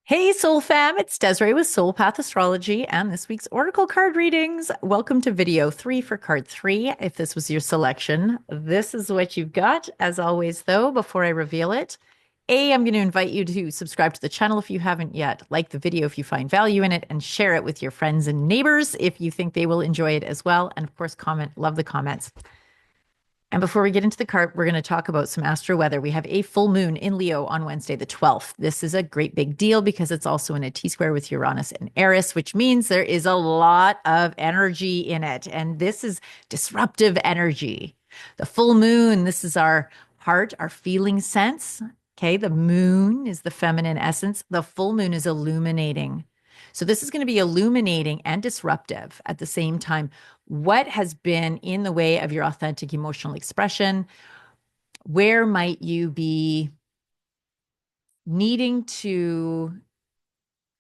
Hey, Soul Fam, it's Desiree with Soulpath Astrology and this week's Oracle card readings. Welcome to video 3 for card 3. If this was your selection, this is what you've got. As always, though, before I reveal it, I'm going to invite you to subscribe to the channel if you haven't yet, like the video if you find value in it, and share it with your friends and neighbors if you think they will enjoy it as well. And of course, comment. Love the comments. And before we get into the card, we're going to talk about some astro weather. We have a full moon in Leo on Wednesday, the 12th. This is a great big deal because it's also in a T square with Uranus and Eris, which means there is a lot of energy in it. And this is disruptive energy. The full moon, this is our heart, our feeling sense. Okay. The moon is the feminine essence. The full moon is illuminating. So this is going to be illuminating and disruptive at the same time. What has been in the way of your authentic emotional expression? Where might you be needing to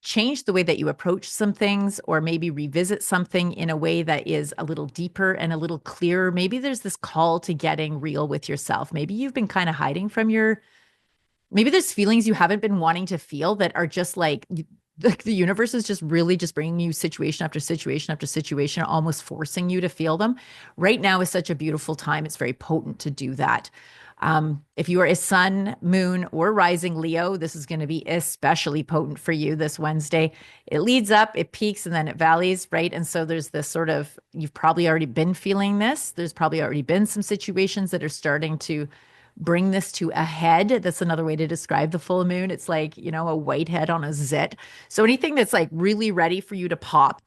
change the way that you approach some things, or maybe revisit something in a way that is a little deeper and a little clearer? Maybe there's this call to getting real with yourself. Maybe you've been kind of hiding from maybe there's feelings you haven't been wanting to feel that are just like the universe is just really just bringing you situation after situation after situation, almost forcing you to feel them. Right now is such a beautiful time. It's very potent to do that. If you are a sun, moon, or rising Leo, this is going to be especially potent for you this Wednesday. It leads up, it peaks, and then it valleys, right? And so there's this sort of, you've probably already been feeling this. There's probably already been some situations that are starting to bring this to a head. That's another way to describe the full moon. It's like, a white head on a zit. So anything that's like really ready for you to pop,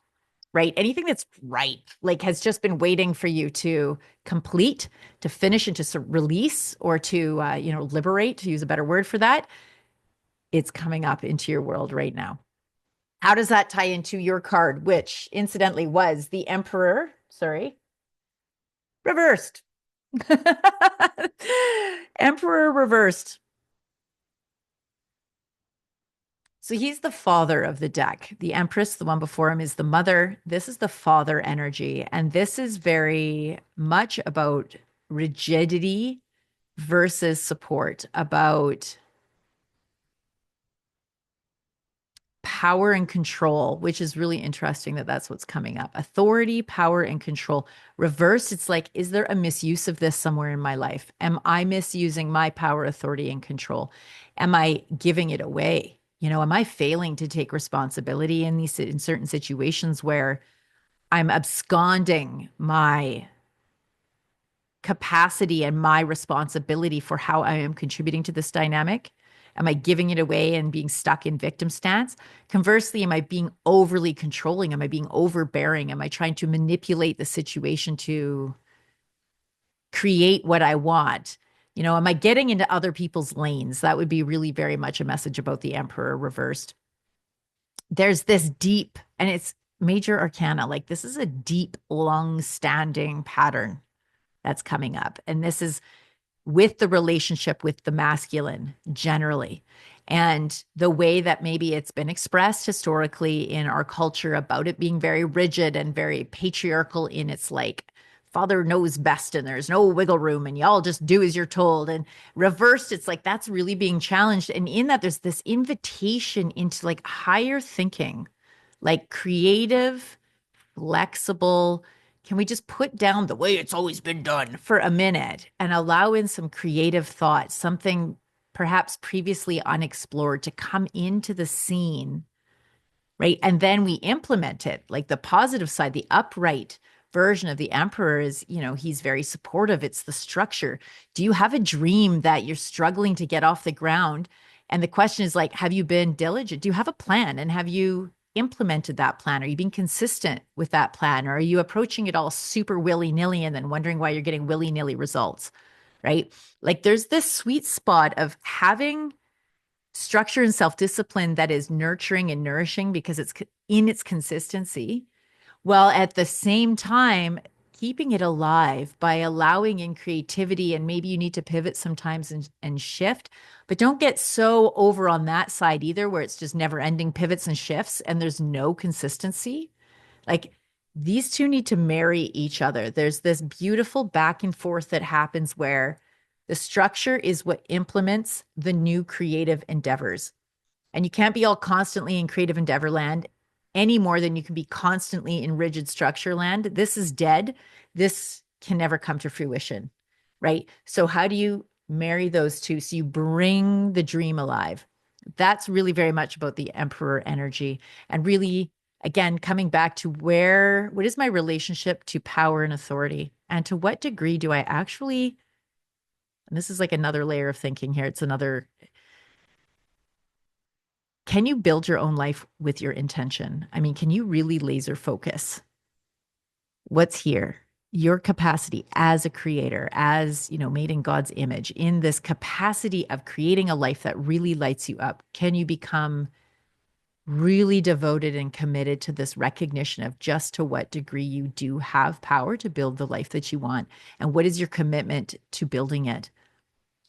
right? Anything that's ripe, like has just been waiting for you to complete, to finish, and to release, or to, liberate, to use a better word for that. It's coming up into your world right now. How does that tie into your card, which incidentally was the Emperor, reversed. Emperor reversed. So he's the father of the deck. The Empress, the one before him, is the mother. This is the father energy. And this is very much about rigidity versus support, about power and control, which is really interesting that that's what's coming up. Authority, power, and control. Reverse, it's like, is there a misuse of this somewhere in my life? Am I misusing my power, authority, and control? Am I giving it away? Am I failing to take responsibility in certain situations where I'm absconding my capacity and my responsibility for how I am contributing to this dynamic? Am I giving it away and being stuck in victim stance? Conversely, am I being overly controlling? Am I being overbearing? Am I trying to manipulate the situation to create what I want? Am I getting into other people's lanes? That would be really very much a message about the Emperor reversed. There's this deep, and it's major arcana. Like this is a deep, long-standing pattern that's coming up. And this is with the relationship with the masculine generally. And the way that maybe it's been expressed historically in our culture about it being very rigid and very patriarchal in its like, father knows best and there's no wiggle room and y'all just do as you're told. And reversed, it's like that's really being challenged. And in that, there's this invitation into like higher thinking, like creative, flexible. Can we just put down the way it's always been done for a minute and allow in some creative thought, something perhaps previously unexplored to come into the scene, right? And then we implement it. Like the positive side, the upright version of the Emperor is, he's very supportive. It's the structure. Do you have a dream that you're struggling to get off the ground? And the question is like, have you been diligent? Do you have a plan? And have you implemented that plan? Are you being consistent with that plan? Or are you approaching it all super willy-nilly and then wondering why you're getting willy-nilly results, right? Like there's this sweet spot of having structure and self-discipline that is nurturing and nourishing because it's in its consistency, while at the same time keeping it alive by allowing in creativity. And maybe you need to pivot sometimes and shift, but don't get so over on that side either, where it's just never ending pivots and shifts and there's no consistency. Like these two need to marry each other. There's this beautiful back and forth that happens where the structure is what implements the new creative endeavors. And you can't be all constantly in creative endeavor land any more than you can be constantly in rigid structure land. This is dead. This can never come to fruition, right? So, how do you marry those two so you bring the dream alive? That's really very much about the emperor energy. And really, again, coming back to what is my relationship to power and authority? And to what degree do I actually, and this is like another layer of thinking here, it's another, can you build your own life with your intention? I mean, can you really laser focus what's here? Your capacity as a creator, as, made in God's image, in this capacity of creating a life that really lights you up. Can you become really devoted and committed to this recognition of just to what degree you do have power to build the life that you want? And what is your commitment to building it,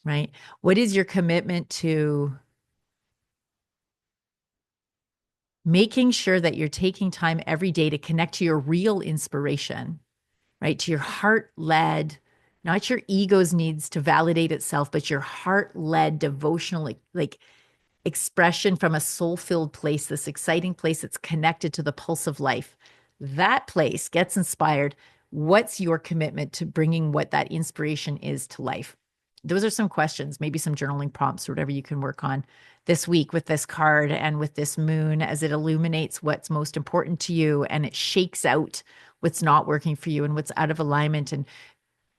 right? What is your commitment to making sure that you're taking time every day to connect to your real inspiration, right? To your heart led, not your ego's needs to validate itself, but your heart led devotional, like expression from a soul filled place, this exciting place that's connected to the pulse of life. That place gets inspired. What's your commitment to bringing what that inspiration is to life? Those are some questions, maybe some journaling prompts or whatever you can work on this week with this card and with this moon as it illuminates what's most important to you and it shakes out what's not working for you and what's out of alignment and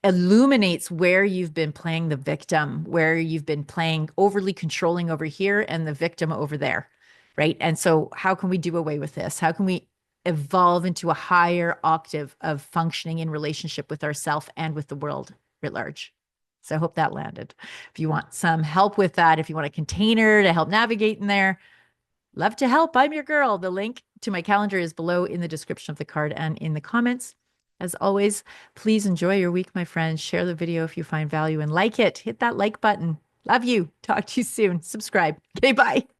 illuminates where you've been playing the victim, where you've been playing overly controlling over here and the victim over there, right? And so how can we do away with this? How can we evolve into a higher octave of functioning in relationship with ourselves and with the world writ large? So I hope that landed. If you want some help with that, if you want a container to help navigate in there, love to help. I'm your girl. The link to my calendar is below in the description of the card and in the comments. As always, please enjoy your week, my friends. Share the video if you find value and like it. Hit that like button. Love you. Talk to you soon. Subscribe. Okay, bye.